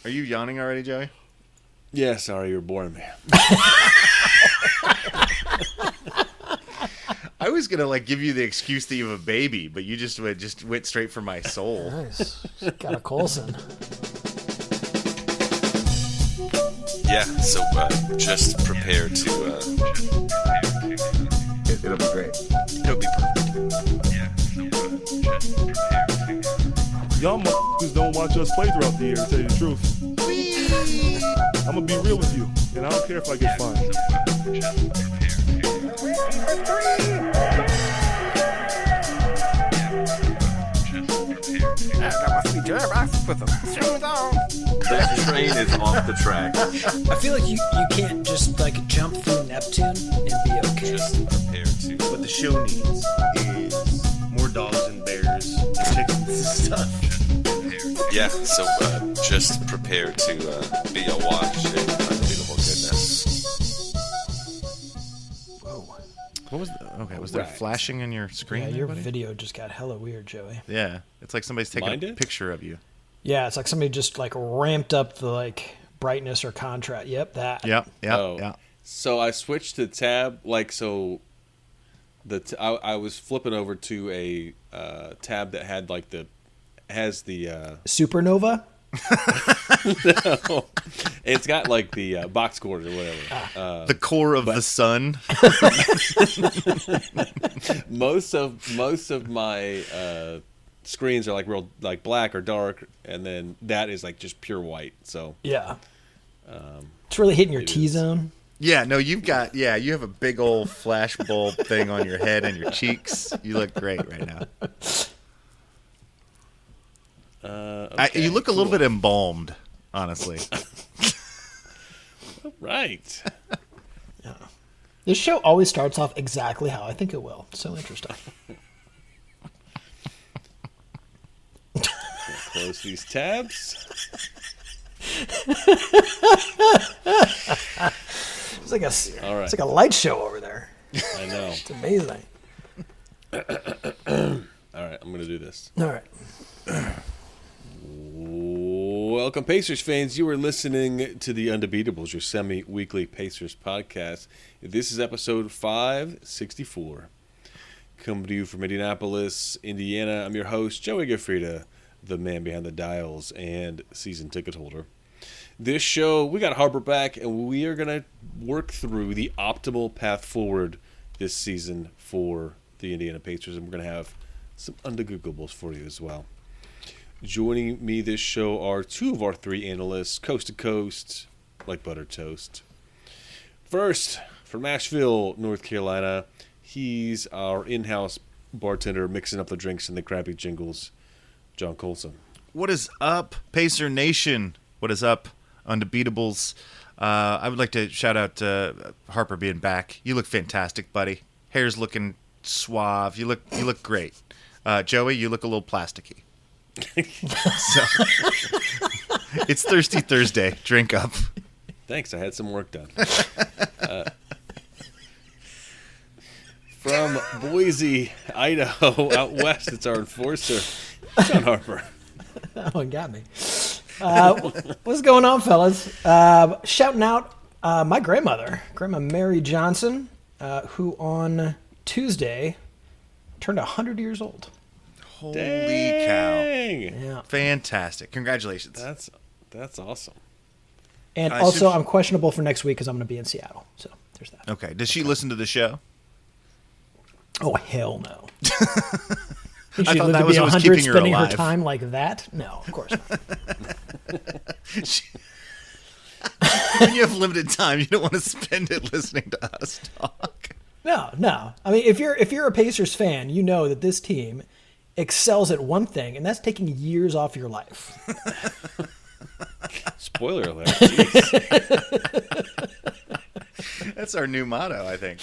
Are you yawning already, Joey? Yeah, sorry, you were born, man. I was gonna give you the excuse that you have a baby, but you just went straight for my soul. Nice. Got a Coulson. Yeah, so just prepare to. It'll be great. It'll be perfect. Yeah, so just prepare to. Y'all motherfuckers don't watch us play throughout the year, to tell you the truth. I'm gonna be real with you, and I don't care if I get fined. That train is off the track. I feel like you can't just jump through Neptune and be okay. Just prepare to. What the show needs is more dogs and bears and chickens and stuff. Yeah, so just prepare to be awash in unbelievable goodness. Whoa. What was was there Right. flashing in your screen? Yeah, there, your buddy? video just got hella weird, Joey. Yeah, it's like somebody's taking Mine a did? picture of you. Yeah, it's like somebody just ramped up the brightness or contrast. Yep, that. Yep. Oh. Yeah. So I switched to tab, I was flipping over to a tab that had has the Supernova. no, it's got the box scores or whatever. The core of the sun. Most of my screens are real black or dark, and then that is just pure white. So Yeah. It's really hitting your it T is. zone. Yeah, no, you have a big old flash bulb thing on your head and your cheeks. You look great right now. Okay, you look a little cool. bit embalmed, honestly. Right. This show always starts off exactly how I think it will. So interesting. Close these tabs. It's like All right. it's like a light show over there. I know. It's amazing. All right, I'm gonna do this. All right. Welcome, Pacers fans. You are listening to the Undebeatables, your semi-weekly Pacers podcast. This is episode 564. Coming to you from Indianapolis, Indiana. I'm your host, Joey Gaffrida, the man behind the dials and season ticket holder. This show, we got Harper back, and we are going to work through the optimal path forward this season for the Indiana Pacers, and we're going to have some Undegoogleables for you as well. Joining me this show are two of our three analysts, coast to coast, like buttered toast. First, from Asheville, North Carolina, he's our in-house bartender mixing up the drinks and the crappy jingles, John Coulson. What is up, Pacer Nation? What is up, Undebeatables? I would like to shout out Harper being back. You look fantastic, buddy. Hair's looking suave. You look great. Joey, you look a little plasticky. So, it's Thirsty Thursday. Drink up. Thanks, I had some work done. From Boise, Idaho, out west, it's our enforcer, John Harper. Oh, it got me. What's going on, fellas? Shouting out my grandmother, Grandma Mary Johnson, who on Tuesday turned 100 years old. Holy Dang. Yeah. Fantastic. Congratulations. That's awesome. And I also, should- I'm questionable for next week because I'm going to be in Seattle. So there's that. Okay. Does she listen to the show? Oh, hell no. I She thought lived that to was be what was 100 keeping her spending her alive. time like that? No, of course not. When you have limited time, you don't want to spend it listening to us talk. No. I mean, if you're a Pacers fan, you know that this team excels at one thing, and that's taking years off your life. Spoiler alert. Jeez. That's our new motto, I think.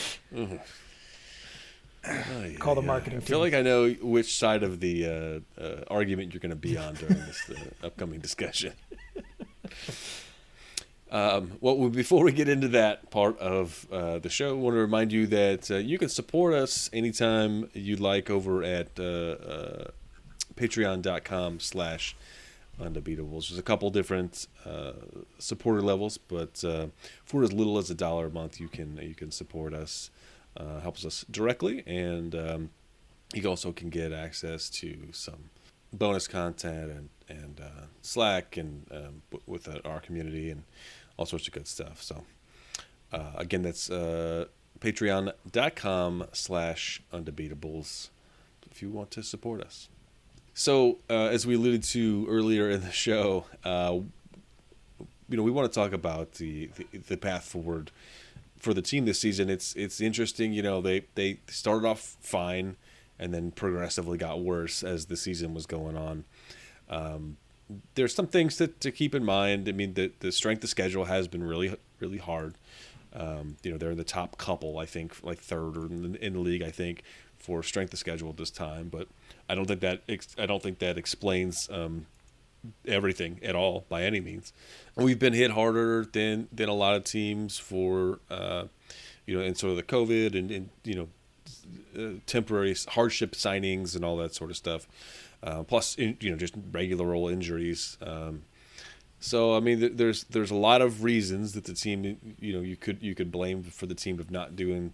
Call the marketing I team. feel like I know which side of the argument you're going to be on during this upcoming discussion. Well, before we get into that part of the show, I want to remind you that you can support us anytime you'd like over at patreon.com/ Undebeatables. There's a couple different supporter levels, but for as little as $1 a month, you can support us. Helps us directly, and you also can get access to some bonus content and Slack and with our community and all sorts of good stuff. So again, that's patreon.com/undebeatables if you want to support us. So as we alluded to earlier in the show, we want to talk about the path forward for the team this season. It's interesting. They started off fine and then progressively got worse as the season was going on. There's some things to keep in mind. I mean, the strength of schedule has been really, really hard. They're in the top couple, I think, like third or in the league, I think, for strength of schedule at this time. But I don't think that explains everything at all by any means. We've been hit harder than a lot of teams for in sort of the COVID and temporary hardship signings and all that sort of stuff. Plus just regular old injuries. So I mean, there's a lot of reasons that the team you could blame for the team of not doing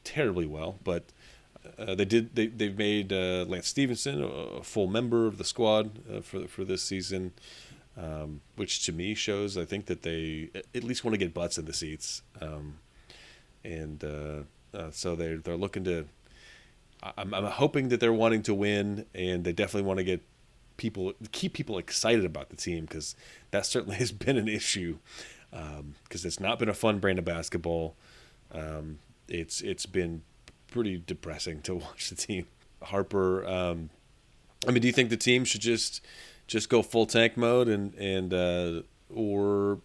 terribly well, but they've made Lance Stevenson a full member of the squad for this season, which to me shows, I think, that they at least want to get butts in the seats, so they're looking to. I'm hoping that they're wanting to win, and they definitely want to keep people excited about the team, because that certainly has been an issue, because it's not been a fun brand of basketball. It's been pretty depressing to watch the team. Harper, do you think the team should just go full tank mode or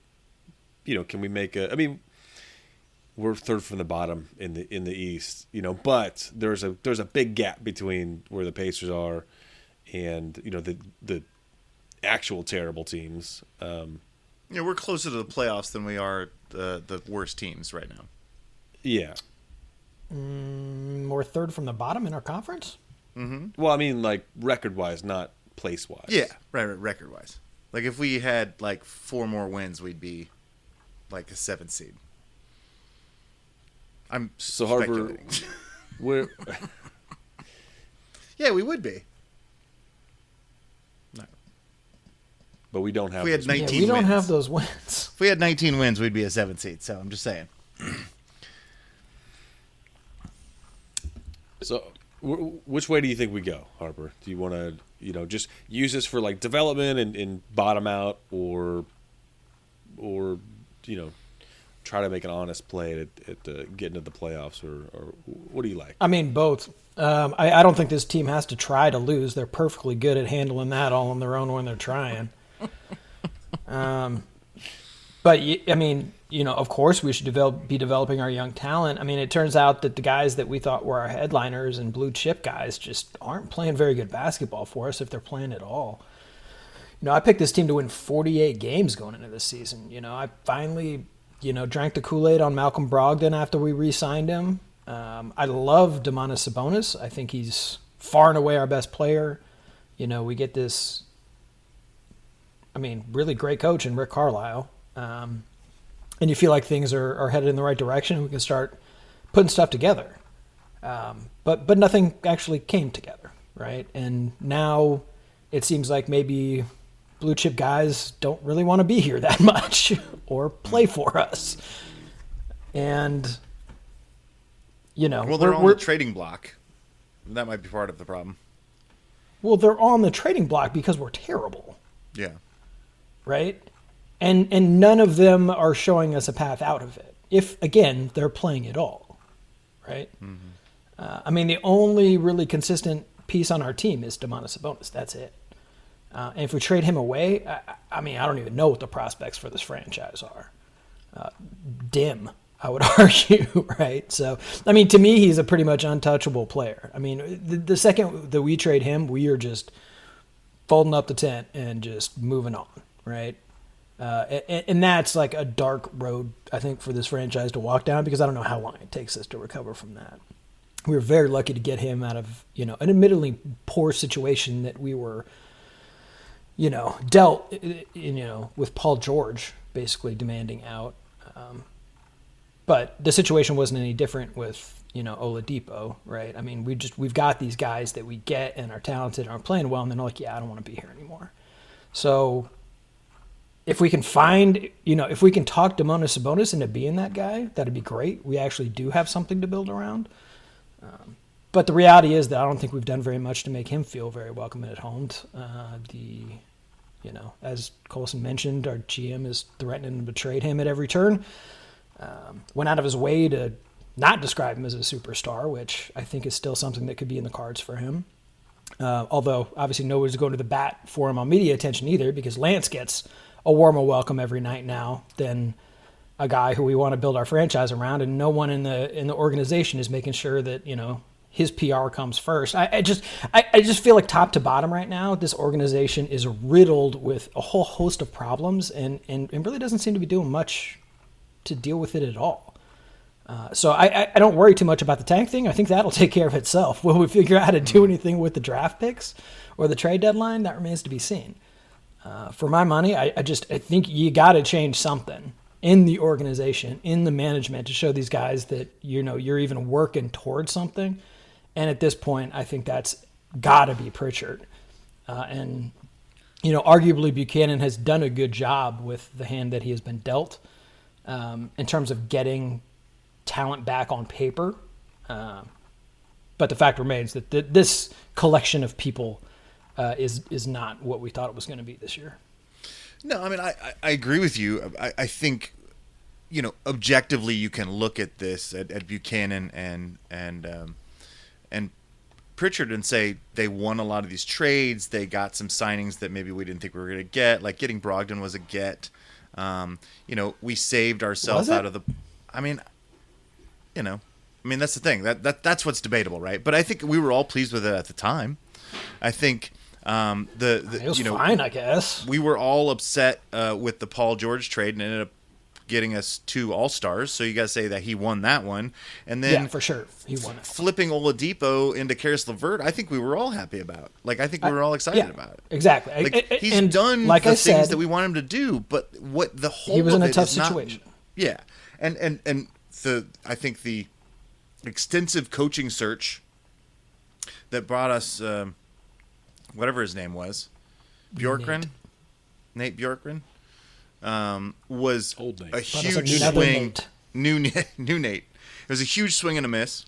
can we make we're third from the bottom in the East, but there's a big gap between where the Pacers are and the actual terrible teams. We're closer to the playoffs than we are the worst teams right now. Yeah. We're third from the bottom in our conference? Mm-hmm. Well, I mean, like, record-wise, not place-wise. Yeah, right, record-wise. Like, if we had, 4 more wins, we'd be, a 7th seed. I'm so Harper, we're... Yeah, we would be. No. But we don't have if we had 19 we wins. don't have those wins. If we had 19 wins, we'd be a 7th seed, so I'm just saying. So, which way do you think we go, Harper? Do you want to, just use this for development and bottom out, or try to make an honest play at getting to the playoffs, or what do you like? I mean, both. I don't think this team has to try to lose. They're perfectly good at handling that all on their own when they're trying. But I mean, of course we should be developing our young talent. I mean, it turns out that the guys that we thought were our headliners and blue chip guys just aren't playing very good basketball for us, if they're playing at all. I picked this team to win 48 games going into this season. I finally, drank the Kool-Aid on Malcolm Brogdon after we re-signed him. I love Domantas Sabonis. I think he's far and away our best player. We get this, really great coach in Rick Carlisle. And you feel like things are headed in the right direction. We can start putting stuff together. But nothing actually came together, right? And now it seems like maybe blue chip guys don't really want to be here that much or play for us. And, well, they're on the trading block. That might be part of the problem. Well, they're on the trading block because we're terrible. Yeah. Right? And none of them are showing us a path out of it. If, again, they're playing it all, right? Mm-hmm. The only really consistent piece on our team is Domantas Sabonis. That's it. And if we trade him away, I don't even know what the prospects for this franchise are. Dim, I would argue, right? So, to me, he's a pretty much untouchable player. The second that we trade him, we are just folding up the tent and just moving on, right? And that's like a dark road, I think, for this franchise to walk down, because I don't know how long it takes us to recover from that. We were very lucky to get him out of, an admittedly poor situation that we were, dealt, with Paul George basically demanding out. But the situation wasn't any different with, Oladipo, right? I mean, we've got these guys that we get and are talented and are playing well, and then they're like, yeah, I don't want to be here anymore. So if we can if we can talk Domantas Sabonis into being that guy, that'd be great. We actually do have something to build around. But the reality is that I don't think we've done very much to make him feel very welcome at home. As Colson mentioned, our GM is threatening to betray him at every turn. Went out of his way to not describe him as a superstar, which I think is still something that could be in the cards for him. Although, obviously, nobody's going to the bat for him on media attention either, because Lance gets a warmer welcome every night now than a guy who we want to build our franchise around, and no one in the organization is making sure that, his PR comes first. I just feel like top to bottom right now, this organization is riddled with a whole host of problems and really doesn't seem to be doing much to deal with it at all. So I don't worry too much about the tank thing. I think that'll take care of itself. Will we figure out how to do anything with the draft picks or the trade deadline? That remains to be seen. For my money, I think you got to change something in the organization, in the management, to show these guys that, you're even working towards something. And at this point, I think that's got to be Pritchard. And arguably Buchanan has done a good job with the hand that he has been dealt in terms of getting talent back on paper. But the fact remains that this collection of people is not what we thought it was going to be this year. No, I mean, I agree with you. I think, objectively you can look at this, at Buchanan and Pritchard and say they won a lot of these trades. They got some signings that maybe we didn't think we were going to get. Like getting Brogdon was a get. We saved ourselves out of the. I mean, that's the thing. That's what's debatable, right? But I think we were all pleased with it at the time. I think it was fine, I guess. We were all upset with the Paul George trade and ended up getting us 2 All-Stars, so you got to say that he won that one. And then for sure, he won it. Flipping Oladipo into Karis LeVert, I think we were all happy about. Like, I think we were all excited about it. Exactly. Like, he's done the things that we want him to do, but what the whole he was of in a it tough is not- situation. Yeah, and I think the extensive coaching search that brought us whatever his name was, Bjorkgren, Nate Bjorkgren. Was Old Nate. a huge swing. New Nate. It was a huge swing and a miss.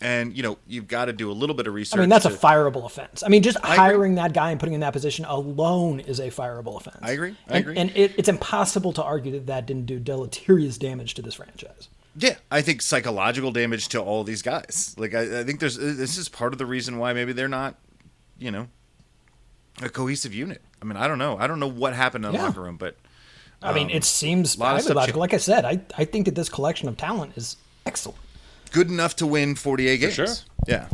And, you've got to do a little bit of research. I mean, that's a fireable offense. I mean, just hiring that guy and putting him in that position alone is a fireable offense. I agree. And it's impossible to argue that didn't do deleterious damage to this franchise. Yeah, I think psychological damage to all these guys. Like, I think this is part of the reason why maybe they're not, a cohesive unit. I mean, I don't know. I don't know what happened in the locker room, but I mean, it seems highly logical. Like I said, I think that this collection of talent is excellent. Good enough to win 48 games. sure. Yeah.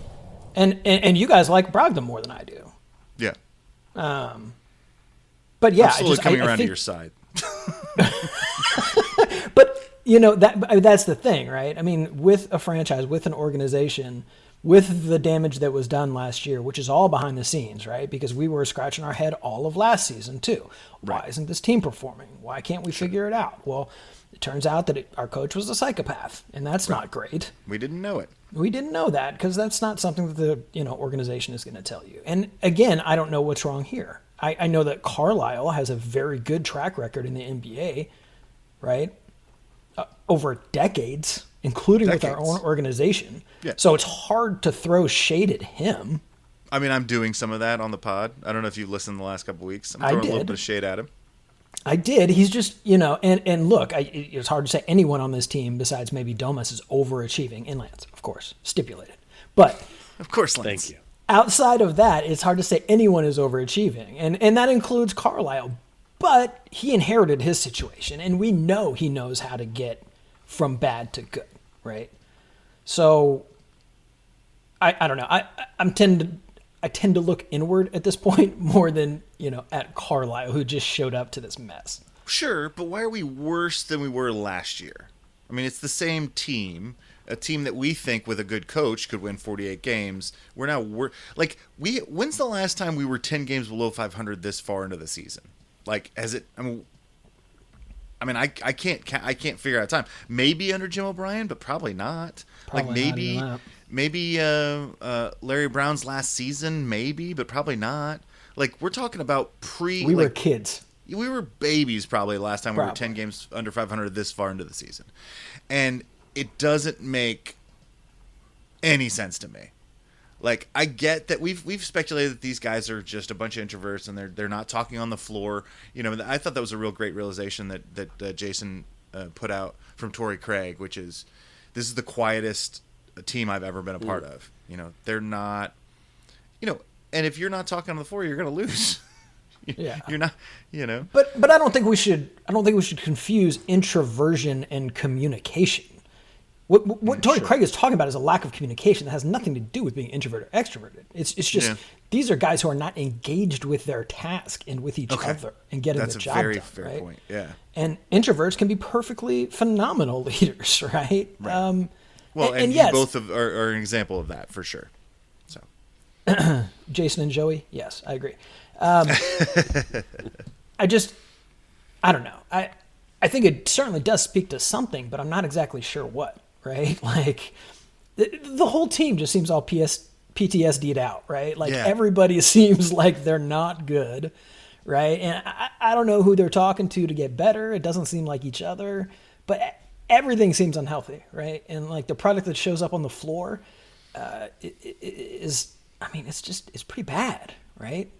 And you guys like Brogdon more than I do. Yeah. But yeah, I'm slowly coming around to your side. But that's the thing, right? I mean, with a franchise, with an organization, with the damage that was done last year, which is all behind the scenes, right? Because we were scratching our head all of last season too. Why isn't this team performing? Why can't we figure it out? Well, it turns out that our coach was a psychopath, and that's not great. We didn't know it. We didn't know that because that's not something that the organization is going to tell you. And again, I don't know what's wrong here. I know that Carlisle has a very good track record in the NBA, right? Over decades, including with our own organization. Yeah. So it's hard to throw shade at him. I mean, I'm doing some of that on the pod. I don't know if you've listened the last couple of weeks. I'm throwing a little bit of shade at him. I did. He's just, and look, it's hard to say anyone on this team besides maybe Domas is overachieving, and Lance, of course, stipulated. But of course, Lance. Thank you. Outside of that, it's hard to say anyone is overachieving, and that includes Carlisle. But he inherited his situation, and we know he knows how to get from bad to good, right? So I don't know. I tend to look inward at this point more than at Carlisle, who just showed up to this mess. Sure, but why are we worse than we were last year? I mean, it's the same team, a team that we think with a good coach could win 48 games. When's the last time we were 10 games below 500 this far into the season? Like, has it? I can't figure out time. Maybe under Jim O'Brien, but probably not. Probably not maybe Larry Brown's last season, maybe, but probably not. Like, we're talking about we were kids. We were babies probably the last time we were Probably. 10 games under 500 this far into the season. And it doesn't make any sense to me. Like, I get that we've speculated that these guys are just a bunch of introverts and they're not talking on the floor. You know, I thought that was a real great realization that Jason put out from Torrey Craig, which is this is the quietest team I've ever been a part of. You know, they're not, you know, and if you're not talking on the floor, you're going to lose. Yeah. You're not, you know. But I don't think we should confuse introversion and communication. What Torrey Craig is talking about is a lack of communication that has nothing to do with being introverted or extroverted. It's just these are guys who are not engaged with their task and with each other and getting the job done. That's a very fair right? point. Yeah. And introverts can be perfectly phenomenal leaders, right? Right. And yes, you both are an example of that for sure. So, Jason and Joey, yes, I agree. I don't know. I think it certainly does speak to something, but I'm not exactly sure what, right? Like, the whole team just seems all PTSD'd out, right? Like, everybody seems like they're not good, right? And I don't know who they're talking to get better. It doesn't seem like each other, but everything seems unhealthy, right? And, like, the product that shows up on the floor it's pretty bad, right?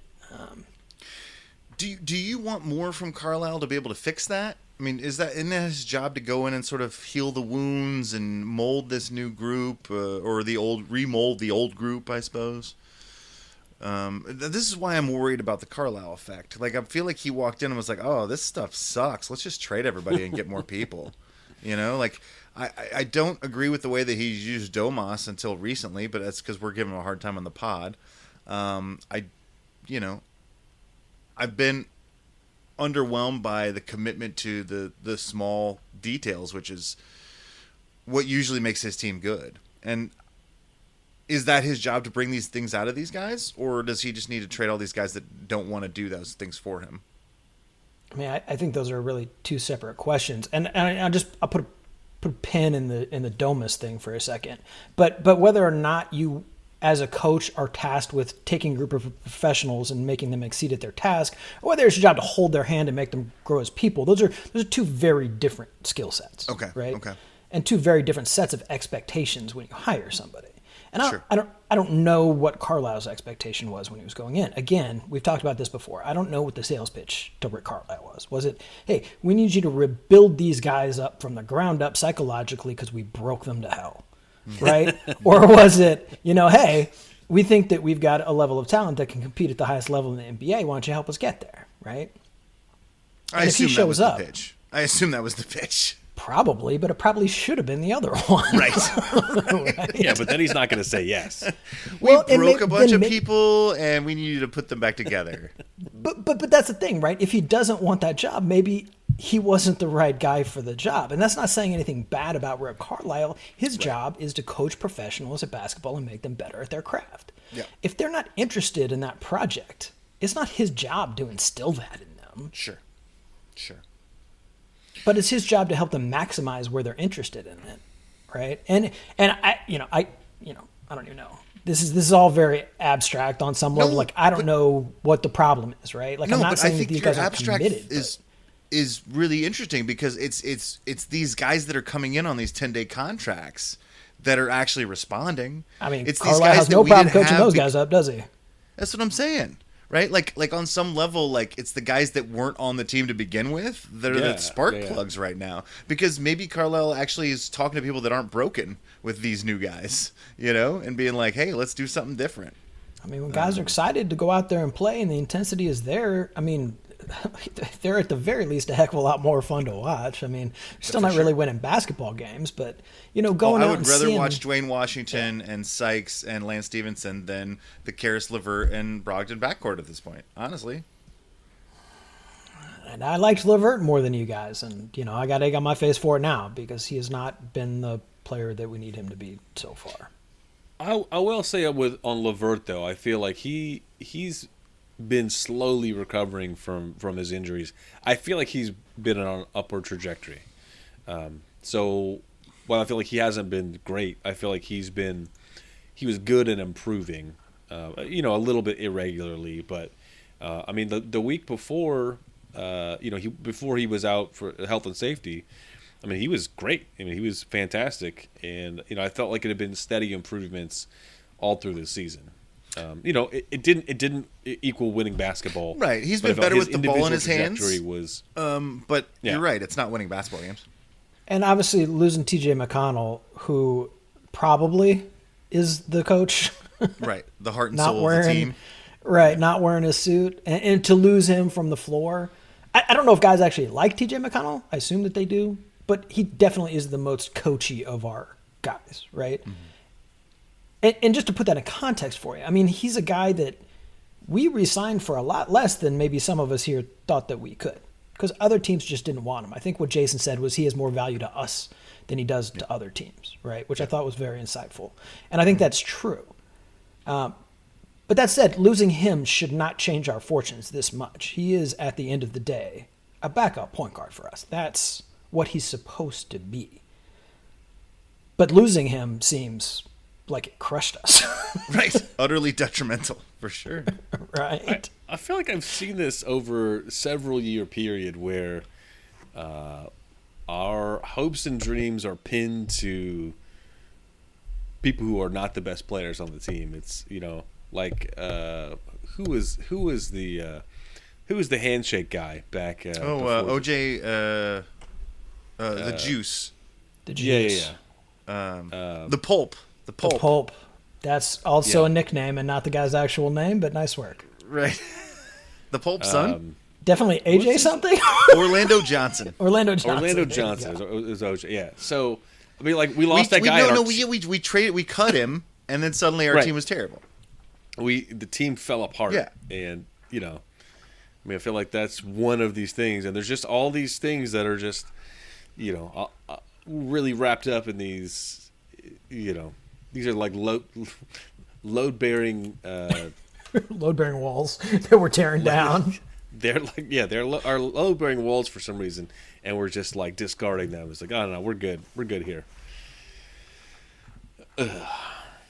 Do you want more from Carlisle to be able to fix that? I mean, isn't that his job to go in and sort of heal the wounds and mold this new group, or remold the old group, I suppose? This is why I'm worried about the Carlisle effect. Like, I feel like he walked in and was like, "Oh, this stuff sucks. Let's just trade everybody and get more people." You know, like I don't agree with the way that he's used Domas until recently, but that's because we're giving him a hard time on the pod. I've been underwhelmed by the commitment to the small details, which is what usually makes his team good. And is that his job to bring these things out of these guys, or does he just need to trade all these guys that don't want to do those things for him? I mean, I think those are really two separate questions, and I'll put a pin in the Domus thing for a second. But whether or not you, as a coach, are tasked with taking a group of professionals and making them exceed at their task, or whether it's your job to hold their hand and make them grow as people, those are two very different skill sets. Okay. Right. Okay. And two very different sets of expectations when you hire somebody. And Sure. I don't know what Carlisle's expectation was when he was going in. Again, we've talked about this before. I don't know what the sales pitch to Rick Carlisle was. Was it, hey, we need you to rebuild these guys up from the ground up psychologically because we broke them to hell, right? Or was it, hey, we think that we've got a level of talent that can compete at the highest level in the NBA. Why don't you help us get there, right? I assume that was the pitch. I assume that was the pitch. Probably, but it probably should have been the other one. Right. Yeah, but then he's not going to say yes. We broke a bunch of people, and we needed to put them back together. But that's the thing, right? If he doesn't want that job, maybe he wasn't the right guy for the job. And that's not saying anything bad about Rick Carlisle. His job is to coach professionals at basketball and make them better at their craft. Yeah. If they're not interested in that project, it's not his job to instill that in them. Sure. But it's his job to help them maximize where they're interested in it, right? And I don't even know. This is all very abstract on some level. Like, I don't know what the problem is, right? Like, I'm not saying that these guys are committed. Is really interesting because it's these guys that are coming in on these 10-day contracts that are actually responding. I mean, it's Carlisle these guys has no problem coaching those guys up, does he? That's what I'm saying. Right? Like on some level, like, it's the guys that weren't on the team to begin with that are the spark plugs right now. Because maybe Carlisle actually is talking to people that aren't broken with these new guys, and being like, hey, let's do something different. I mean, when guys are excited to go out there and play and the intensity is there, I mean, they're at the very least a heck of a lot more fun to watch. I mean, still not really winning basketball games, but going out and I would rather seeing, watch Dwayne Washington and Sykes and Lance Stevenson than the Karis LeVert and Brogdon backcourt at this point, honestly. And I liked LeVert more than you guys, and I got egg on my face for it now because he has not been the player that we need him to be so far. I will say on Levert though, I feel like he's been slowly recovering from his injuries. I feel like he's been on an upward trajectory. So while I feel like he hasn't been great, I feel like he was good and improving. A little bit irregularly, but I mean the week before, before he was out for health and safety, I mean he was great. I mean he was fantastic, and I felt like it had been steady improvements all through this season. It didn't equal winning basketball. Right, he's but been I felt better his with the ball in his individual hands. trajectory was But Yeah. you're right, it's not winning basketball games. And obviously losing TJ McConnell, who probably is the coach, Right, the heart and not soul of the wearing team. right, not wearing a suit, and to lose him from the floor. I don't know if guys actually like TJ McConnell. I assume that they do, but he definitely is the most coachy of our guys, right? Mm-hmm. And just to put that in context for you, I mean, he's a guy that we re-signed for a lot less than maybe some of us here thought that we could, because other teams just didn't want him. I think what Jason said was he has more value to us than he does to other teams, right? Which I thought was very insightful. And I think that's true. But that said, losing him should not change our fortunes this much. He is, at the end of the day, a backup point guard for us. That's what he's supposed to be. But losing him seems like it crushed us. Right, utterly detrimental, for sure. Right? I feel like I've seen this over several year period where our hopes and dreams are pinned to people who are not the best players on the team. It's like who was the handshake guy back? OJ, the juice, The yeah. Juice. the pulp, the The pulp. Pulp. That's also Yeah. a nickname and not the guy's actual name, but nice work. Right, the pulp son, Definitely AJ something? Orlando Johnson. Orlando Johnson. Orlando There you Johnson go. is OJ. Yeah. So I mean, like we lost that guy. We traded, we cut him, and then suddenly our Right. team was terrible. The team fell apart. Yeah. And I mean, I feel like that's one of these things, and there's just all these things that are just really wrapped up in these. These are like load bearing. Load-bearing walls that we're tearing down. They're like our load bearing walls for some reason, and we're just like discarding them. It's like, oh no, we're good here.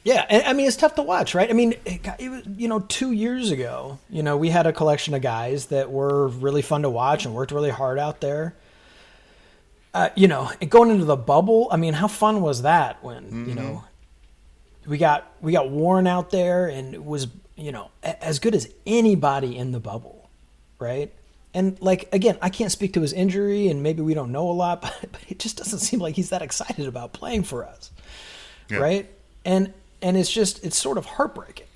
Yeah, and I mean, it's tough to watch, right? I mean, it was, 2 years ago, we had a collection of guys that were really fun to watch and worked really hard out there. And going into the bubble, I mean, how fun was that when, we got Warren out there and it was, as good as anybody in the bubble, right? And again, I can't speak to his injury and maybe we don't know a lot, but it just doesn't seem like he's that excited about playing for us, right? And it's sort of heartbreaking,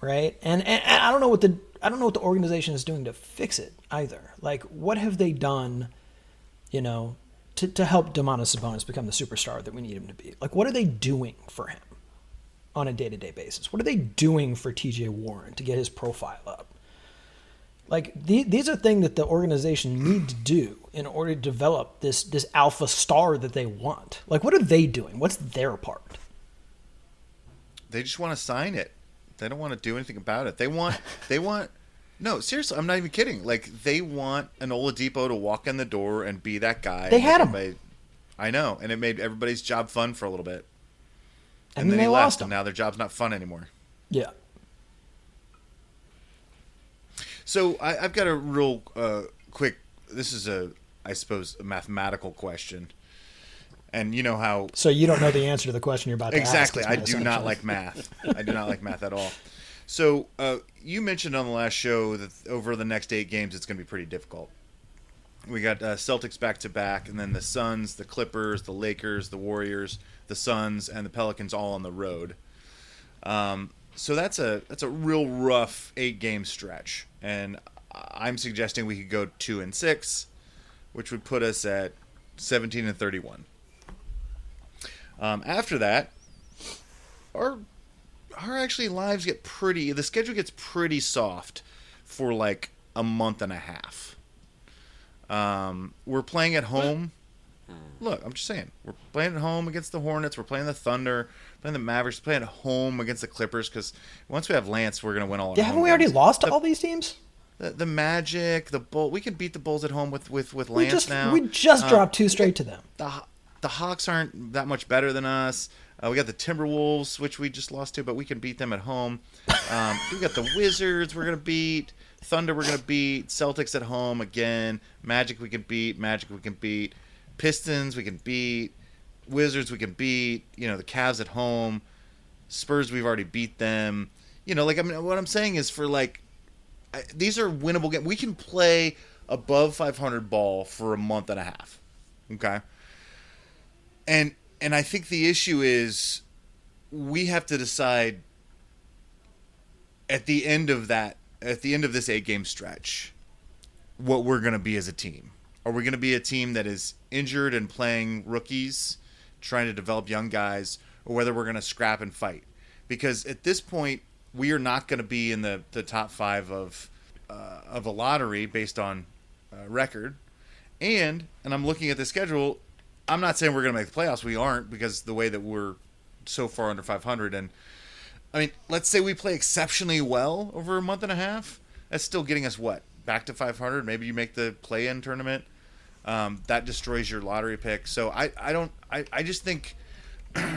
right? And I don't know what the organization is doing to fix it either. Like, what have they done, to help Domantas Sabonis become the superstar that we need him to be? Like, what are they doing for him on a day-to-day basis? What are they doing for TJ Warren to get his profile up? Like, these are things that the organization need to do in order to develop this alpha star that they want. Like, what are they doing? What's their part? They just want to sign it. They don't want to do anything about it. They want. No, seriously, I'm not even kidding. Like, they want an Oladipo to walk in the door and be that guy. They had him. I know, and it made everybody's job fun for a little bit. And then they he lost left, and him. now their job's not fun anymore. Yeah. So I've got a real quick. This is I suppose, a mathematical question. And you know how So you don't know the answer to the question you're about to exactly. ask. I is my do not assumption. like math. I do not like math at all. So you mentioned on the last show that over the next 8 games, it's going to be pretty difficult. We got Celtics back to back, and then the Suns, the Clippers, the Lakers, the Warriors, the Suns, and the Pelicans all on the road. So that's a real rough 8-game stretch, and I'm suggesting we could go 2-6, which would put us at 17-31. After that, our actually lives get pretty. The schedule gets pretty soft for like a month and a half. We're playing at home. Look, I'm just saying. We're playing at home against the Hornets. We're playing the Thunder. Playing the Mavericks. Playing at home against the Clippers. Because once we have Lance, we're going to win all our Yeah, home haven't we already games. lost to all these teams? The Magic, the Bull. We can beat the Bulls at home with Lance now. We just dropped 2 straight to them. The Hawks aren't that much better than us. We got the Timberwolves, which we just lost to, but we can beat them at home. We got the Wizards we're going to beat. Thunder we're going to beat. Celtics at home again. Magic we can beat. Pistons we can beat. Wizards we can beat. The Cavs at home. Spurs we've already beat them. What I'm saying is these are winnable games. We can play above 500 ball for a month and a half. Okay? And I think the issue is we have to decide at the end of this 8-game stretch what we're going to be as a team. Are we going to be a team that is injured and playing rookies, trying to develop young guys, or whether we're going to scrap and fight? Because at this point, we are not going to be in the top 5 of a lottery based on record. And I'm looking at the schedule. I'm not saying we're going to make the playoffs. We aren't, because the way that we're so far under 500. And let's say we play exceptionally well over a month and a half. That's still getting us what? Back to 500. Maybe you make the play-in tournament. That destroys your lottery pick. So I just think,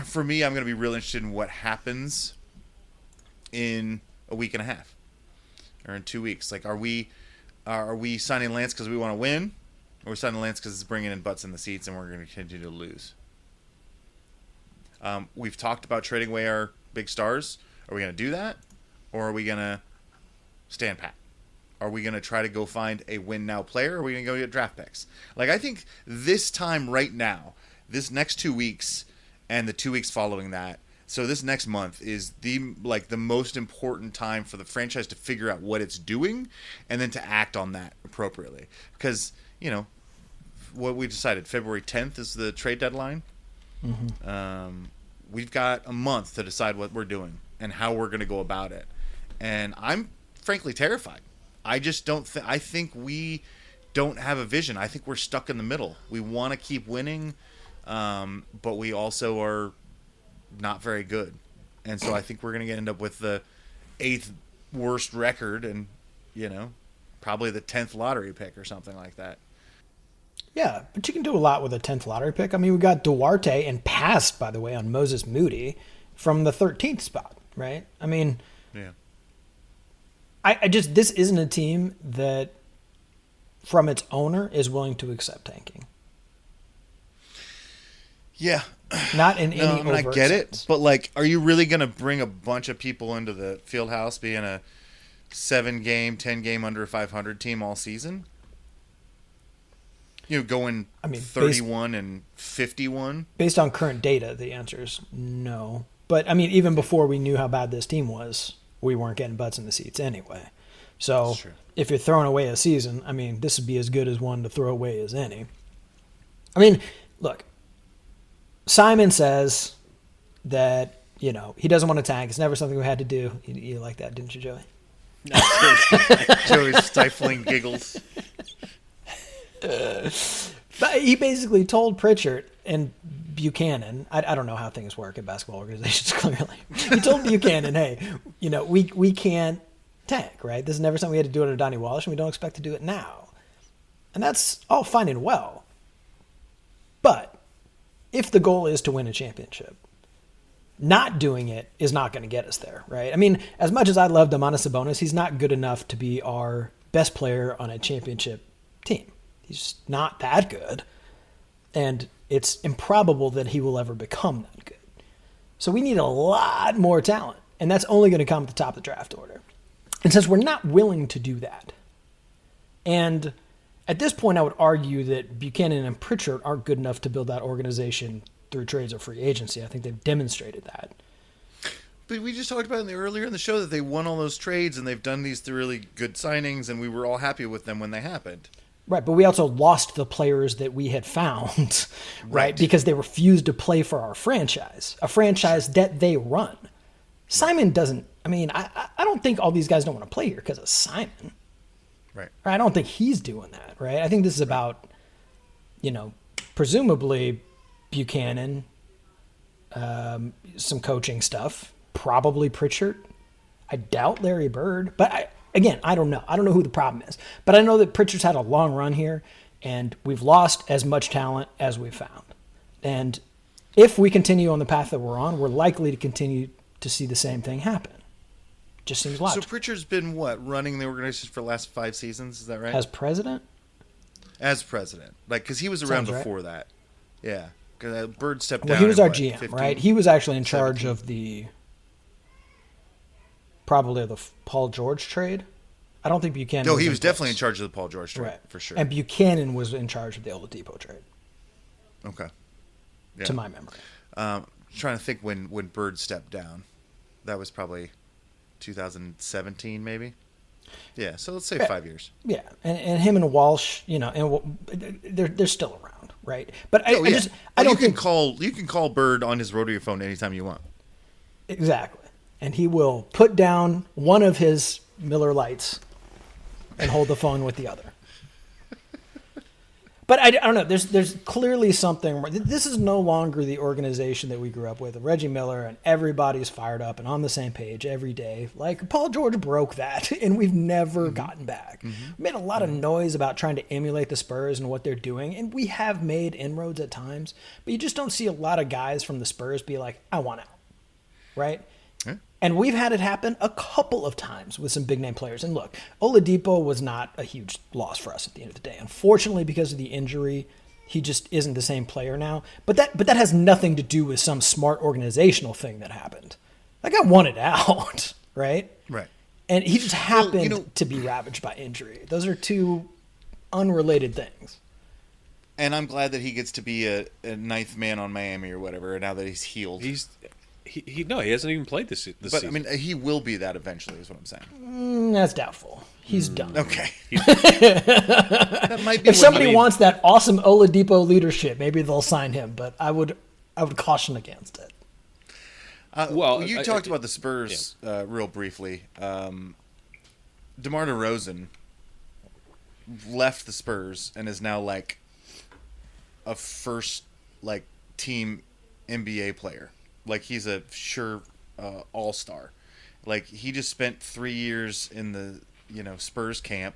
for me, I'm going to be real interested in what happens in a week and a half or in 2 weeks. Are we signing Lance because we want to win? Or are we signing Lance because it's bringing in butts in the seats and we're going to continue to lose? We've talked about trading away our big stars. Are we going to do that? Or are we going to stand pat? Are we going to try to go find a win-now player? Or are we going to go get draft picks? I think this time right now, this next 2 weeks and the 2 weeks following that, so this next month is the most important time for the franchise to figure out what it's doing and then to act on that appropriately. Because, what we decided, February 10th is the trade deadline. Mm-hmm. We've got a month to decide what we're doing and how we're going to go about it. And I'm frankly terrified. I just don't I think we don't have a vision. I think we're stuck in the middle. We want to keep winning, but we also are not very good. And so I think we're going to end up with the 8th worst record and, probably the 10th lottery pick or something like that. Yeah, but you can do a lot with a 10th lottery pick. We got Duarte and passed, by the way, on Moses Moody from the 13th spot, right? Yeah. I just, this isn't a team that, from its owner, is willing to accept tanking. Yeah. Not in any overt I get sense. it, but are you really going to bring a bunch of people into the field house being a 7-game, 10-game under 500 team all season? Going 31 and 51? Based on current data, the answer is no. But, even before we knew how bad this team was, we weren't getting butts in the seats anyway. So if you're throwing away a season, this would be as good as one to throw away as any. Look, Simon says that, he doesn't want to tank. It's never something we had to do. You like that, didn't you, Joey? Joey's stifling giggles. But he basically told Pritchard and Buchanan, I don't know how things work in basketball organizations, clearly. He told Buchanan, hey, we can't tank, right? This is never something we had to do under Donnie Walsh, and we don't expect to do it now. And that's all fine and well. But if the goal is to win a championship, not doing it is not going to get us there, right? As much as I love Domantas Sabonis, he's not good enough to be our best player on a championship team. He's not that good. And it's improbable that he will ever become that good. So we need a lot more talent. And that's only going to come at the top of the draft order. And since we're not willing to do that, and at this point I would argue that Buchanan and Pritchard aren't good enough to build that organization through trades or free agency. I think they've demonstrated that. But we just talked about earlier in the show that they won all those trades and they've done these really good signings and we were all happy with them when they happened. Right, but we also lost the players that we had found, right? Because they refused to play for our franchise, a franchise that they run. Simon doesn't, I don't think all these guys don't want to play here because of Simon. Right. I don't think he's doing that, right? I think this is about, presumably Buchanan, some coaching stuff, probably Pritchard. I doubt Larry Bird, but I don't know. I don't know who the problem is, but I know that Pritchard's had a long run here, and we've lost as much talent as we've found. And if we continue on the path that we're on, we're likely to continue to see the same thing happen. Just seems So logical. Pritchard's been running the organization for the last 5 seasons? Is that right? As president? As president, because he was around Sounds right. before that. Yeah, because Bird stepped Well, down. he was in, our what, GM, 15? right? He was actually in charge 17. of the Paul George trade. I don't think Buchanan. No, he was in definitely in place. charge of the Paul George trade, Right, for sure. And Buchanan was in charge of the Oladipo trade, Okay. Yeah. to my memory. Trying to think when Bird stepped down. That was probably 2017, maybe. Yeah, so let's say 5 years. Yeah, and him and Walsh, and they're still around, right? But I Oh, yeah. just I Well, don't think you can call Bird on his rotary phone anytime you want. exactly, and he will put down one of his Miller Lights and hold the phone with the other. But I don't know. There's clearly something. This is no longer the organization that we grew up with. Reggie Miller and everybody's fired up and on the same page every day. Like Paul George broke that, and we've never gotten back. We made a lot of noise about trying to emulate the Spurs and what they're doing, and we have made inroads at times. But you just don't see a lot of guys from the Spurs be like, "I want out," right? Yeah. And we've had it happen a couple of times with some big name players. And look, Oladipo was not a huge loss for us at the end of the day. Unfortunately, because of the injury, he just isn't the same player now. But that has nothing to do with some smart organizational thing that happened. That guy wanted out, right? Right. And he just happened Well, to be ravaged by injury. Those are two unrelated things. And I'm glad that he gets to be a ninth man on Miami or whatever now that he's healed. He hasn't even played this But, season. I mean, he will be that eventually is what I'm saying. That's doubtful. He's done. Okay. That might be If somebody I mean- wants that awesome Oladipo leadership, maybe they'll sign him. But I would caution against it. Well, you talked about the Spurs real briefly. DeMar DeRozan left the Spurs and is now like a first team NBA player. Like he's a sure all-star. Like he just spent 3 years in the Spurs camp,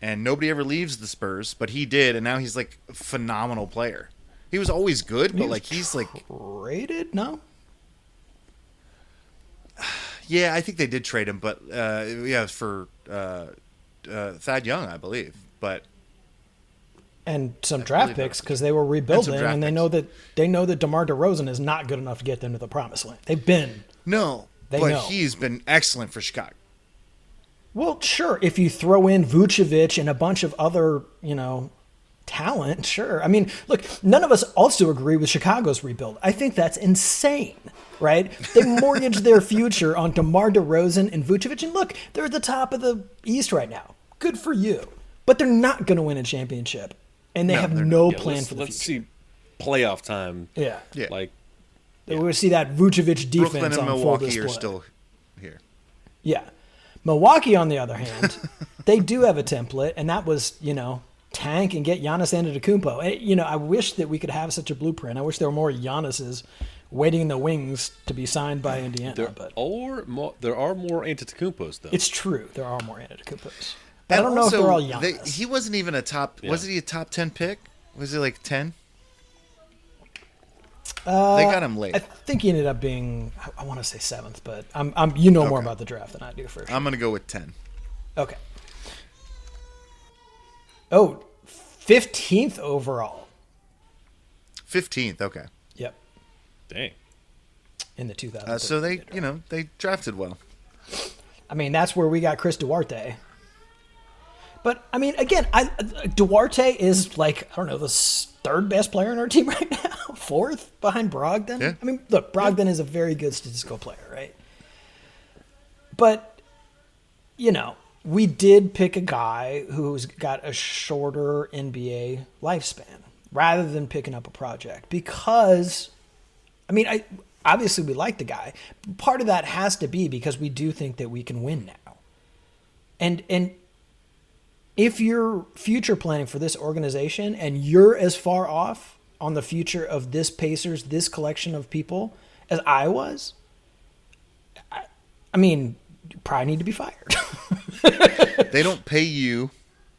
and nobody ever leaves the Spurs, but he did, and now he's like a phenomenal player. He was always good, but he's like Rated? No. yeah, I think they did trade him, but for Thad Young, I believe, but. And some draft believe picks that. because they were rebuilding, draft and they know that DeMar DeRozan is not good enough to get them to the promised land. They've been. No, They but know. he's been excellent for Chicago. Well, sure, if you throw in Vucevic and a bunch of other, talent, sure. I mean, look, none of us also agree with Chicago's rebuild. I think that's insane, right? They mortgaged their future on DeMar DeRozan and Vucevic, and look, they're at the top of the East right now. Good for you. But they're not going to win a championship, and they have they're no Yeah, plan let's, for the let's future. see playoff time. Yeah. Yeah. Like We're going to see that Vucevic defense Brooklyn and on full Milwaukee display. are still here. Yeah. Milwaukee, on the other hand, they do have a template, and that was, tank and get Giannis Antetokounmpo. And, I wish that we could have such a blueprint. I wish there were more Giannis's waiting in the wings to be signed by Indiana. But there are more Antetokounmpos though. it's true. There are more Antetokounmpos. But I And don't know if also, they're all Giannis. he wasn't even a top. Yeah. Wasn't he a top 10 pick? Was he like 10? They got him late. I think he ended up being, I want to say 7th, but I'm you know more Okay. about the draft than I do for sure. I'm gonna go with 10. Okay. Oh, 15th overall. 15th. Okay. Yep. Dang. In the 2000s. So they they drafted well. I mean, that's where we got Chris Duarte. But I mean, again, Duarte is like, I don't know, the third best player on our team right now, fourth behind Brogdon. Yeah. I mean, look, Brogdon is a very good statistical player, right? But we did pick a guy who's got a shorter NBA lifespan rather than picking up a project because, I mean, obviously we like the guy. Part of that has to be because we do think that we can win now. And if you're future planning for this organization and you're as far off on the future of this Pacers, this collection of people as I was, I mean, you probably need to be fired. They don't pay you.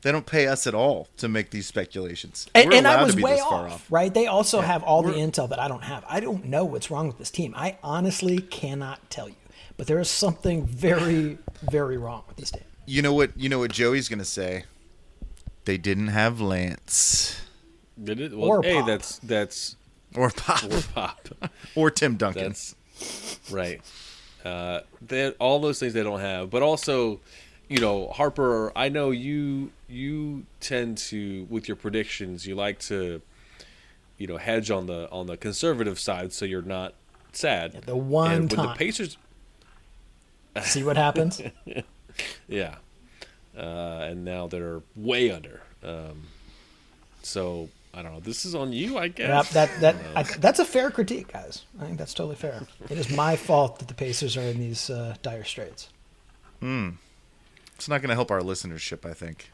They don't pay us at all to make these speculations. And, We're and I allowed was to be way this far off, right? They also have all the intel that I don't have. I don't know what's wrong with this team. I honestly cannot tell you. But there is something very, very wrong with this team. You know what Joey's going to say? They didn't have Lance. Did it? Or Hey, Pop. that's Or Pop. or Pop. Or Tim Duncan. That's right. All those things they don't have, but also, Harper. I know you tend to, with your predictions, you like to, hedge on the conservative side, so you're not sad. The one and time. with the Pacers, See what happens? yeah, and now they're way under. So I don't know. This is on you, I guess. That's a fair critique, guys. I think that's totally fair. It is my fault that the Pacers are in these dire straits. It's not going to help our listenership, I think,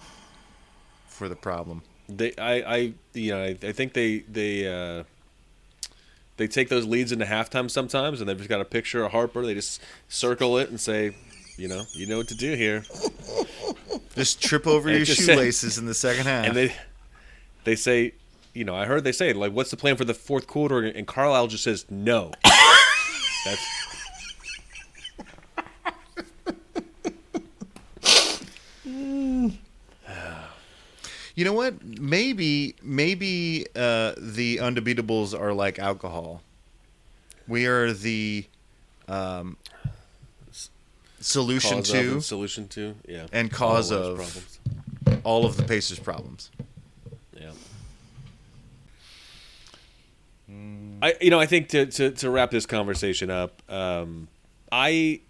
for the problem. I think they take those leads into halftime sometimes, and they've just got a picture of Harper. They just circle it and say, you know what to do here. Just trip over And your just shoelaces in the second half. And they say, I heard they say, like, what's the plan for the fourth quarter? And Carlisle just says no. That's. You know what? Maybe the Undebeatables are like alcohol. We are the solution to yeah, and cause all of problems. all of the Pacers' problems. Yeah. I think to wrap this conversation up, I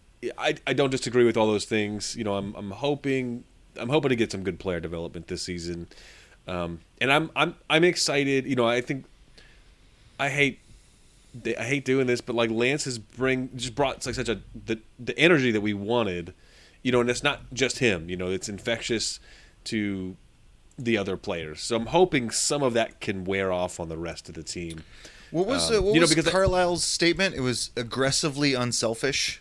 don't disagree with all those things. I'm hoping to get some good player development this season, and I'm excited. I think I hate doing this, but like Lance has brought like such the energy that we wanted, and it's not just him. It's infectious to the other players. So I'm hoping some of that can wear off on the rest of the team. What was because Carlisle's statement? It was aggressively unselfish.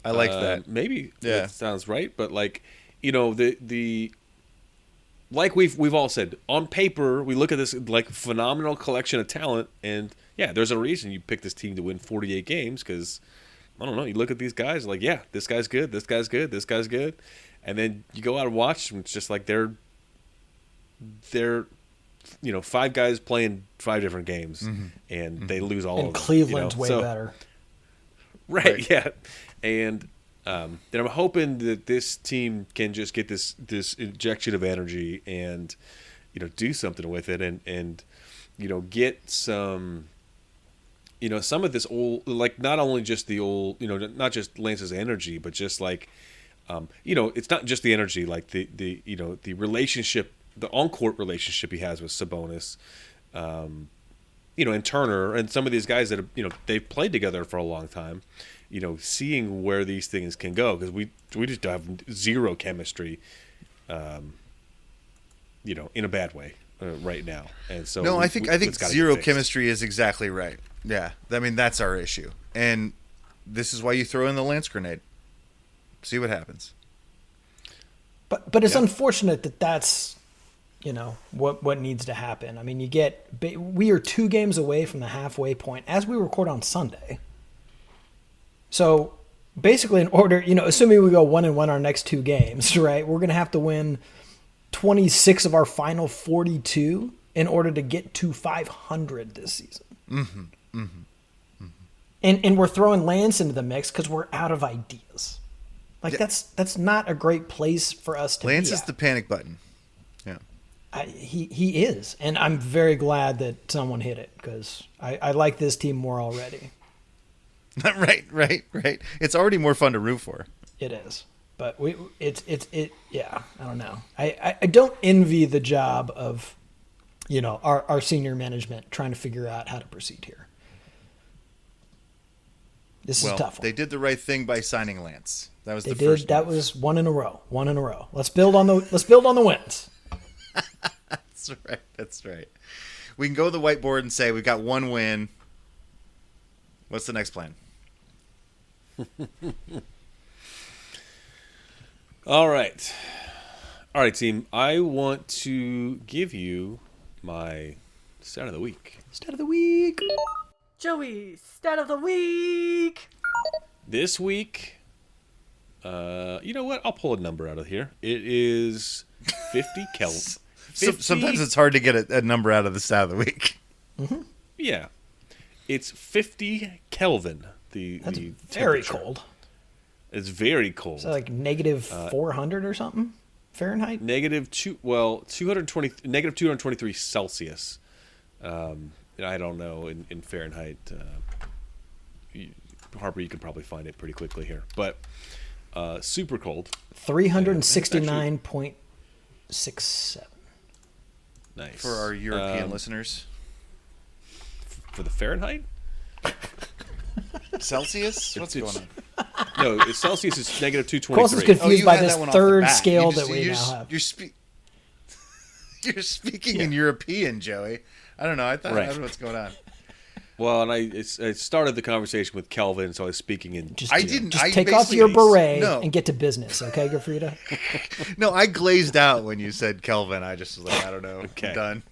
I like that. Maybe Yeah. that sounds right, but like the like we've all said, on paper we look at this like phenomenal collection of talent, and yeah, there's a reason you picked this team to win 48 games because I don't know, you look at these guys like, yeah, this guy's good, this guy's good, this guy's good, and then you go out and watch, and it's just like they're 5 guys playing 5 different games, and they lose all of them. And Cleveland's way better. Right, yeah. And then I'm hoping that this team can just get this injection of energy and, do something with it and get some, some of this old, like not only just the old, not just Lance's energy, but just like, it's not just the energy, like the relationship, the on-court relationship he has with Sabonis, and Turner and some of these guys that have, they've played together for a long time, seeing where these things can go, because we just have zero chemistry, in a bad way right now. And so No, I think it's gotta zero get fixed. chemistry is exactly right. Yeah, I mean that's our issue, and this is why you throw in the Lance grenade. See what happens. But it's unfortunate that that's what needs to happen. I mean, we are 2 games away from the halfway point as we record on Sunday. So basically, in order, assuming we go 1-1 our next 2 games, right, we're going to have to win 26 of our final 42 in order to get to 500 this season. And we're throwing Lance into the mix because we're out of ideas. Like that's not a great place for us to Lance be is at. the panic button. Yeah. He is, and I'm very glad that someone hit it because I like this team more already. right. It's already more fun to root for. It is, but yeah. I don't know. I don't envy the job of, our senior management trying to figure out how to proceed here. This is a tough one. They did the right thing by signing Lance. That was They the did. first. That move. was one in a row. One in a row. Let's build on the wins. That's right. That's right. We can go to the whiteboard and say we've got one win. What's the next plan? All right. All right, team. I want to give you my stat of the week. Stat of the week. Joey, stat of the week. This week, you know what? I'll pull a number out of here. It is 50 Kelvin. Sometimes it's hard to get a number out of the stat of the week. Yeah. It's 50 Kelvin. That's the very temperature. cold. It's very cold. Is that like negative 400 or something Fahrenheit? Negative 223 Celsius. I don't know in Fahrenheit. Harper, you can probably find it pretty quickly here, but super cold. 369.67. Nice For our European listeners. For the Fahrenheit? Celsius? What's going on? No, Celsius is negative Close is 223. confused you by had this that one off the third bat. scale You just- that we you're now s- have. You're speaking in European, Joey. I don't know. I Right. don't know what's going on. Well, and I started the conversation with Kelvin, so I was speaking in. Just, I didn't. just I take off basically- your beret No. and get to business, okay, Grafrida? No, I glazed out when you said Kelvin. I just was like, I don't know. Okay. I'm done.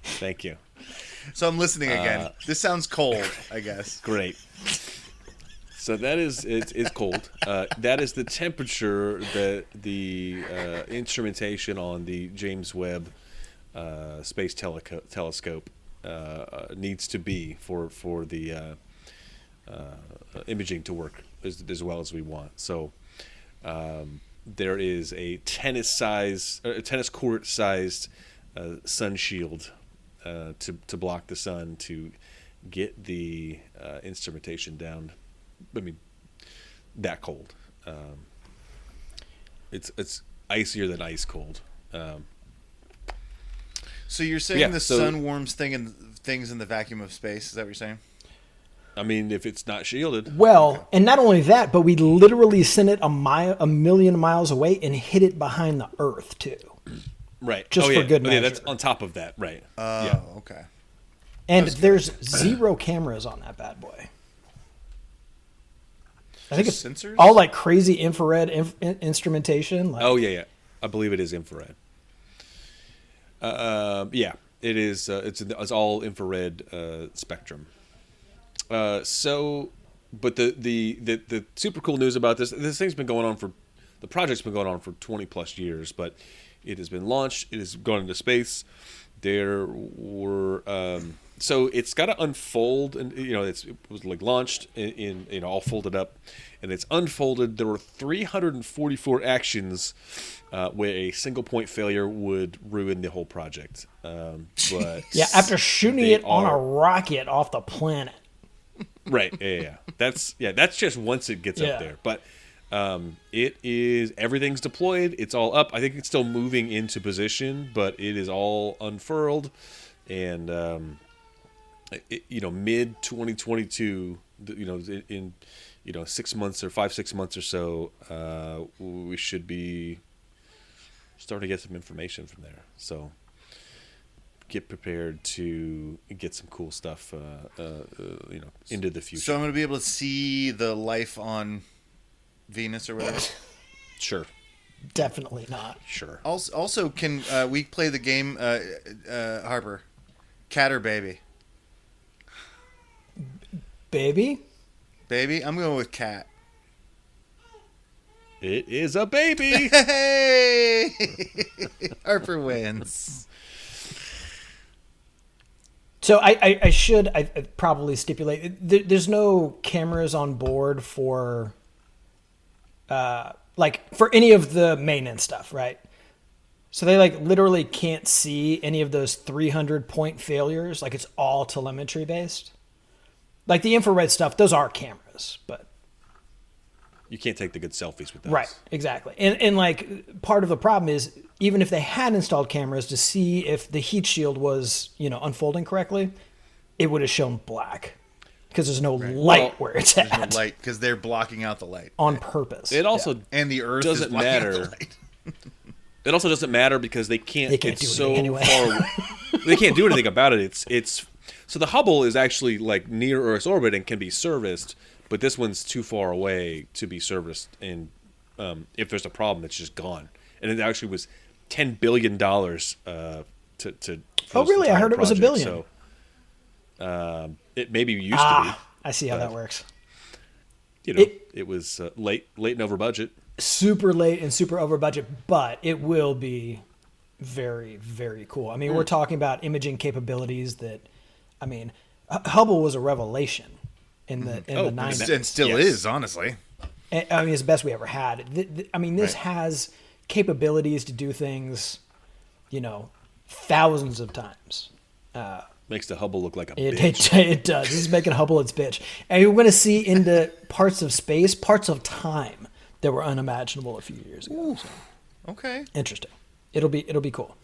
Thank you. So I'm listening again. This sounds cold, I guess. Great. So that is it's cold. That is the temperature that the instrumentation on the James Webb Space Telescope needs to be for the imaging to work as well as we want. So there is a tennis court sized sun shield to block the sun to get the instrumentation down. I mean, that cold. It's icier than ice cold. So you're saying Yeah, the so- sun warms things in the vacuum of space? Is that what you're saying? I mean, if it's not shielded. Well, and not only that, but we literally sent it a million miles away and hit it behind the Earth, too. Right. Just for good Yeah, that's measure. on top of that, right. Oh, Yeah. okay. And there's 0 cameras on that bad boy. I think it's Just sensors? all like crazy infrared instrumentation. Like, Oh, yeah. I believe it is infrared. Yeah, it is. It's all infrared spectrum. But the super cool news about this thing's been going on the project's been going on for 20 plus years, but it has been launched. It has gone into space. There were so it's got to unfold, and it was like launched in all folded up, and it's unfolded. There were 344 actions where a single point failure would ruin the whole project. But yeah, after shooting they it on a are- rocket off the planet. Right. Yeah. That's just once it gets Yeah. up there. But it is everything's deployed. It's all up. I think it's still moving into position, but it is all unfurled, and mid 2022. In 6 months or 6 months or so, we should be starting to get some information from there. So get prepared to get some cool stuff, into the future. So I'm going to be able to see the life on Venus or whatever. Sure. Definitely not. Sure. Also, can we play the game, Harper? Cat or baby? Baby? Baby? I'm going with cat. It is a baby. Hey! Harper wins. So I should probably stipulate there's no cameras on board for for any of the maintenance stuff, right? So they literally can't see any of those 300 point failures. Like it's all telemetry based. Like the infrared stuff, those are cameras, but You can't take the good selfies with those. right, exactly. And part of the problem is even if they had installed cameras to see if the heat shield was, unfolding correctly, it would have shown black. because there's no light Well, where it's There's at no light because they're blocking out the light. on purpose. It also And the Earth doesn't is blocking out the matter. light. It also doesn't matter because they can't. They can't it's do so anything anyway. far. They can't do anything about it. It's so the Hubble is actually like near Earth's orbit and can be serviced, but this one's too far away to be serviced. And if there's a problem, it's just gone. And it actually was $10 billion to. Oh, really? I heard it was $1 billion. So it maybe used to be. I see how that works. You know, it was late and over budget. Super late and super over budget, but it will be very, very cool. I mean, we're talking about imaging capabilities that, I mean, Hubble was a revelation in the 90s. And still is, honestly. I mean, it's the best we ever had. I mean, this has capabilities to do things, you know, thousands of times. Makes the Hubble look like a It does. This is making Hubble its bitch. And we're going to see into parts of space, parts of time that were unimaginable a few years ago. So, Okay. interesting. It'll be cool.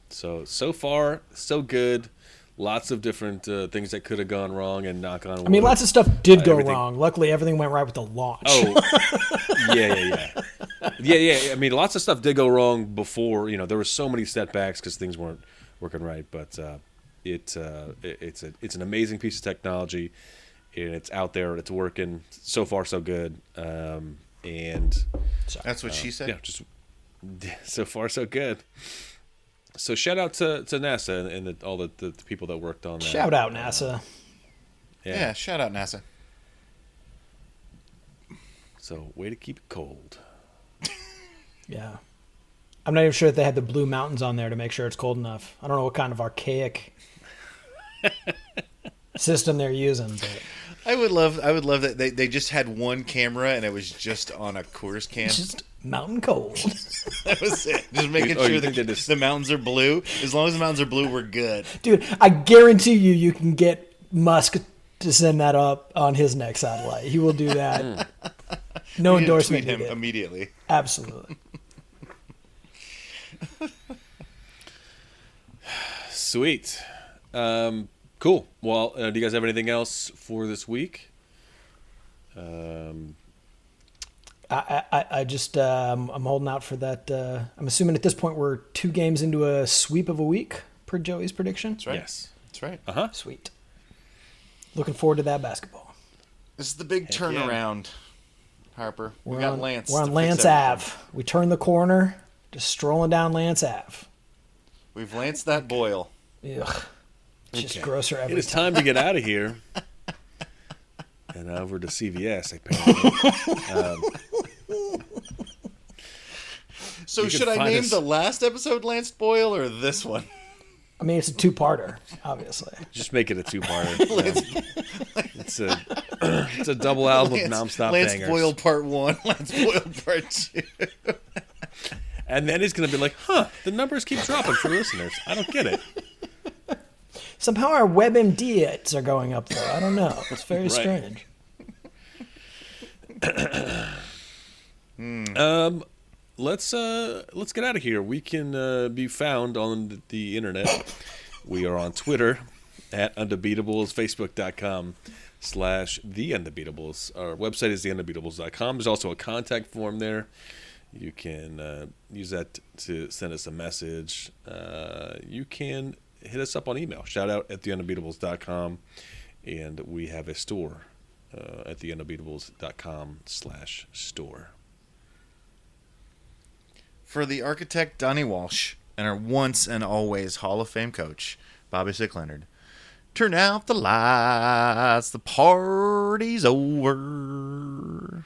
So far, so good. Lots of different things that could have gone wrong, and knock on wood. I mean, lots of stuff did go everything- wrong. Luckily, everything went right with the launch. Oh, yeah. I mean, lots of stuff did go wrong before. You know, there were so many setbacks because things weren't working right. But it's an amazing piece of technology, and it's out there. It's working. So far, so good. And That's what she said. yeah, just so far, so good. So shout out to NASA and all the people that worked on that. Shout out NASA. Yeah, shout out NASA. So way to keep it cold. Yeah. I'm not even sure that they had the Blue Mountains on there to make sure it's cold enough. I don't know what kind of archaic system they're using, but I would love that they just had one camera and it was just on a Coors can. it's just mountain cold. That was it. Just making Oh, sure you that think they just- the mountains are blue. As long as the mountains are blue, we're good. Dude, I guarantee you can get Musk to send that up on his next satellite. He will do that. No We need to endorsement tweet him needed. immediately. Absolutely. Sweet. Cool. Well, do you guys have anything else for this week? I just I'm holding out for that. I'm assuming at this point we're 2 games into a sweep of a week per Joey's prediction. That's right. Yes. That's right. Uh-huh. Sweet. Looking forward to that basketball. This is the big yeah. turnaround, Harper. We We're got on, Lance. We're to on fix Lance everything. Ave. We turn the corner, just strolling down Lance Ave. We've lanced that boil. Ugh. It's just Okay. grosser It every is time. time to get out of here. And over to CVS, apparently. So You can should I find name us- the last episode Lance Boyle or this one? I mean, it's a 2-parter, obviously. Just make it a two-parter. It's a double album of nonstop Lance bangers. Boyle Part 1, Lance Boyle Part 2. And then he's going to be like, the numbers keep dropping for listeners. I don't get it. Somehow our WebMD hits are going up, though. I don't know. It's very strange. Let's get out of here. We can be found on the internet. We are on Twitter at Undebeatables, Facebook.com/TheUndebeatables. Our website is TheUndebeatables.com. There's also a contact form there. You can use that to send us a message. You can hit us up on email. Shout out at TheUndebeatables.com. And we have a store at TheUndebeatables.com/store. For the architect Donnie Walsh and our once and always Hall of Fame coach, Bobby Sick Leonard. Turn out the lights, the party's over.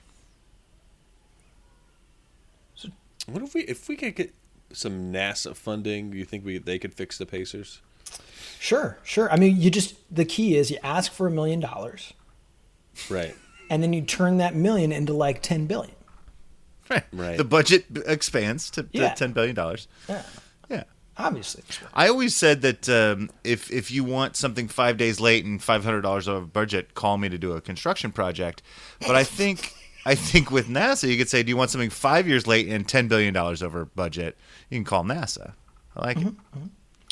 What if we could get some NASA funding? Do you think they could fix the Pacers? Sure. I mean, the key is you ask for $1 million, Right. and then you turn that million into like $10 billion. Right. The budget expands to Yeah. $10 billion. Yeah, Yeah. obviously. I always said that if you want something 5 days late and $500 over budget, call me to do a construction project. But I think with NASA, you could say, do you want something 5 years late and $10 billion over budget? You can call NASA. I like it.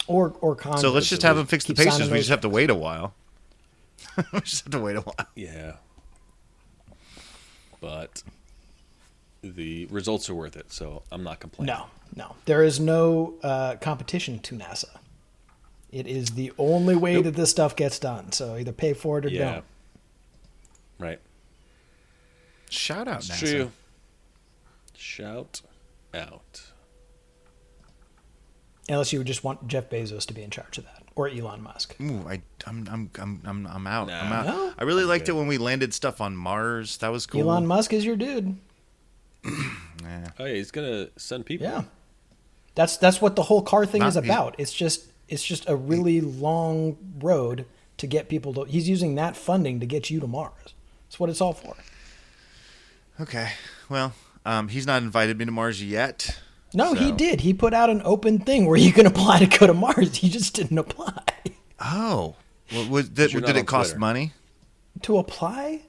Or Congress. So let's just have them fix the Keep signing Pacers. We those just have to wait a while. We just have to wait a while. Yeah. But the results are worth it, so I'm not complaining. No. There is no competition to NASA. It is the only way that this stuff gets done. So either pay for it or Yeah. don't. Right. Shout out, It's NASA. true. Shout out. Unless you just want Jeff Bezos to be in charge of that, or Elon Musk. Ooh, I'm out. Nah. I'm out. No? I really liked good. it when we landed stuff on Mars. That was cool. Elon Musk is your dude. Yeah. Oh yeah, he's gonna send people. Yeah, that's what the whole car thing Not- is about. It's just a really long road to get people to. He's using that funding to get you to Mars. That's what it's all for. Okay. Well, he's not invited me to Mars yet. No, he so- did. He put out an open thing where you can apply to go to Mars. He just didn't apply. Oh. Well, you're did not it on cost Twitter. money? To apply?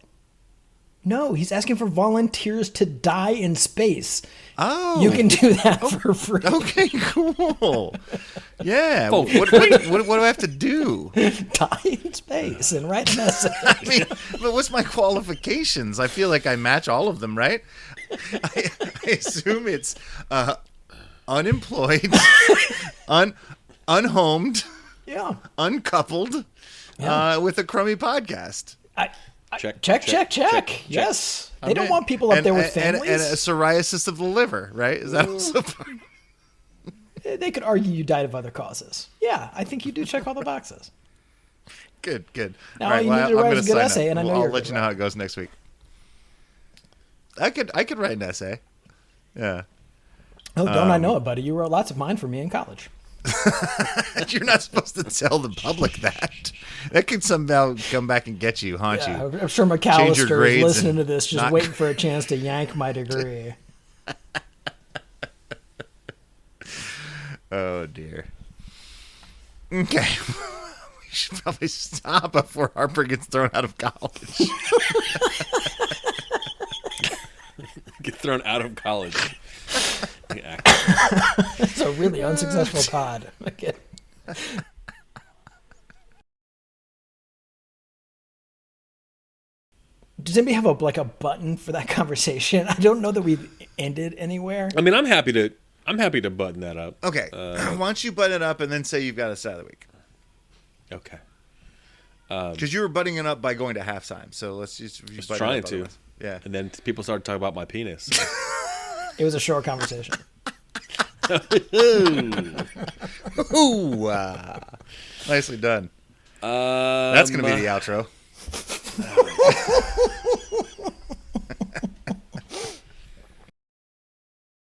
No, he's asking for volunteers to die in space. Oh. You can do that for free. Okay, cool. Yeah. Oh, what do I have to do? Die in space and write an essay. I mean, but what's my qualifications? I feel like I match all of them, right? I assume it's unemployed, unhomed, Yeah. uncoupled, with a crummy podcast. Check. Yes. They don't want people up there with families. And a psoriasis of the liver, right? Is that also part? They could argue you died of other causes. Yeah, I think you do check all the boxes. Good. Now All right, you need to I'm write gonna a good sign essay, up. and I know I'll you're let good you know how it goes next week. I could write an essay. Yeah. Oh, don't I know it, buddy? You wrote lots of mine for me in college. You're not supposed to tell the public that. That could somehow come back and get you, haunt Yeah, you. I'm sure Change your McAllister is grades listening and to this, just not- waiting for a chance to yank my degree. Oh dear. Okay. We should probably stop before Harper gets thrown out of college. Get thrown out of college. Yeah. It's a really unsuccessful pod. Okay. Does anybody have a button for that conversation? I don't know that we've ended anywhere. I mean, I'm happy to button that up. Okay. Why don't you button it up and then say you've got a side of the week? Okay. Because you were butting it up by going to halftime. So let's just. I was trying to. Yeah. And then people started talking about my penis. It was a short conversation. Ooh. Nicely done. That's going to be the outro.